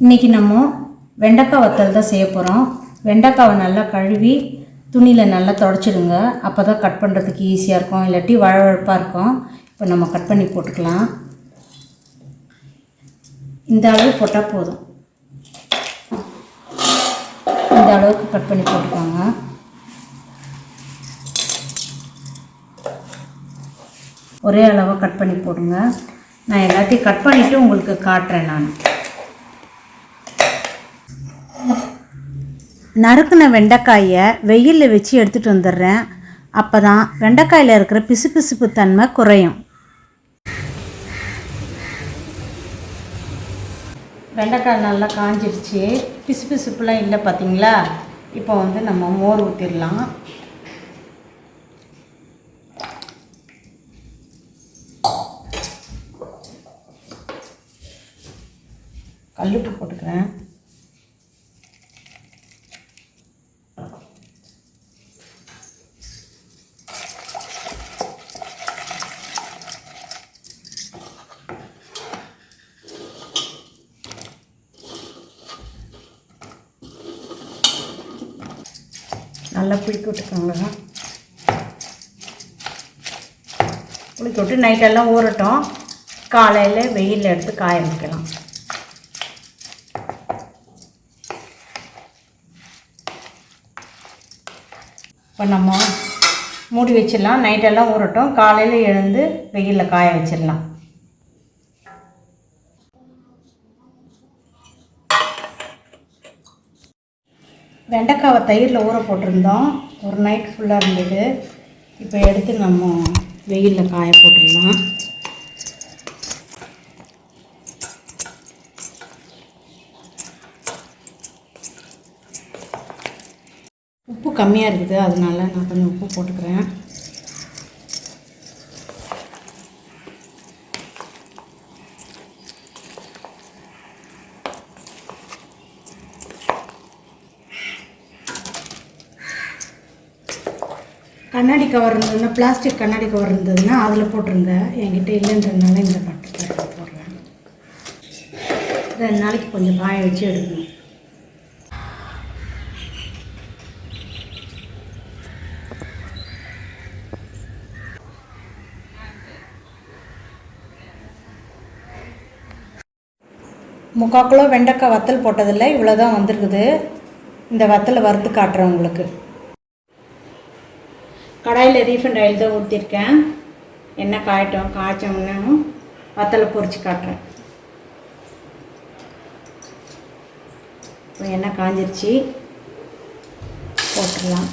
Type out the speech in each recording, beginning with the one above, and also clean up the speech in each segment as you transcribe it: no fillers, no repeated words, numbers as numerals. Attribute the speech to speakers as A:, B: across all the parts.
A: இன்றைக்கி நம்ம வெண்டைக்காய் வத்தல் தான் செய்ய போகிறோம். வெண்டைக்காவை நல்லா கழுவி துணியில் நல்லா துடைச்சிடுங்க. அப்போ தான் கட் பண்ணுறதுக்கு ஈஸியாக இருக்கும், இல்லாட்டி வழவழப்பாக இருக்கும். இப்போ நம்ம கட் பண்ணி போட்டுக்கலாம். இந்த அளவு போட்டால் போதும். இந்த அளவுக்கு கட் பண்ணி போட்டுக்கோங்க. ஒரே அளவாக கட் பண்ணி போடுங்க. நான் எல்லாத்தையும் கட் பண்ணிவிட்டு உங்களுக்கு காட்டுறேன். நான் நறுக்கின வெண்டைக்காயை வெயிலில் வச்சு எடுத்துகிட்டு வந்துடுறேன். அப்போ தான் வெண்டைக்காயில் இருக்கிற பிசுபிசுப்பு தன்மை குறையும். வெண்டைக்காய் நல்லா காஞ்சிடுச்சு, பிசுபிசுப்புலாம் இல்லை பார்த்தீங்களா. இப்போ நம்ம மோர் ஊற்றிடலாம். கல்லுப்பு போட்டுக்கிறேன். நல்லா புளிக்க விட்டுக்கோங்க. புளிக்க விட்டு நைட்டெல்லாம் ஊறட்டும். காலையில் வெயிலில் எடுத்து காய வைக்கலாம். இப்போ நம்ம மூடி வச்சிடலாம். நைட்டெல்லாம் ஊறட்டும். காலையில் எழுந்து வெயிலில் காய வச்சிடலாம். வெண்டைக்காவை தயிரில் ஊற போட்டிருந்தோம். ஒரு நைட் ஃபுல்லாக இருந்தது. இப்போ எடுத்து நம்ம வெயிலில் காய போட்டுடலாம். உப்பு கம்மியாக இருக்குது, அதனால நான் கொஞ்சம் உப்பு போட்டுக்கிறேன். கண்ணாடி கவர் இருந்ததுன்னா, பிளாஸ்டிக் கண்ணாடி கவர் இருந்ததுன்னா அதில் போட்டுருங்க. என்கிட்ட இல்லைன்றதுனால இந்த பட்டை போடுறேன். 2 நாளைக்கு கொஞ்சம் காய வச்சு எடுக்கணும். முக்கால் கிலோ வெண்டைக்காய் வத்தல் போட்டதில்லை, இவ்வளோ தான் வந்திருக்குது. இந்த வத்தலை வறுத்து காட்டுறேன் உங்களுக்கு. கடாயில் ரீஃபைண்ட் ஆயில் தான் ஊற்றிருக்கேன். எண்ணெய் காய்ச்சோம்னா வத்தலை பொரித்து காட்டுறேன். இப்போ எண்ணெய் காஞ்சிருச்சு, போட்டுடலாம்.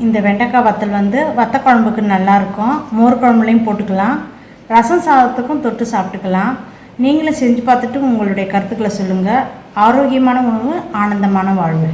A: இந்த வெண்டைக்காய் வத்தல் வத்த குழம்புக்கு நல்லாயிருக்கும். மோர் குழம்புலையும் போட்டுக்கலாம். ரசம் சாதத்துக்கும் தொட்டு சாப்பிட்டுக்கலாம். நீங்களும் செஞ்சு பார்த்துட்டு உங்களுடைய கருத்துக்களை சொல்லுங்கள். ஆரோக்கியமான உணவு, ஆனந்தமான வாழ்வு.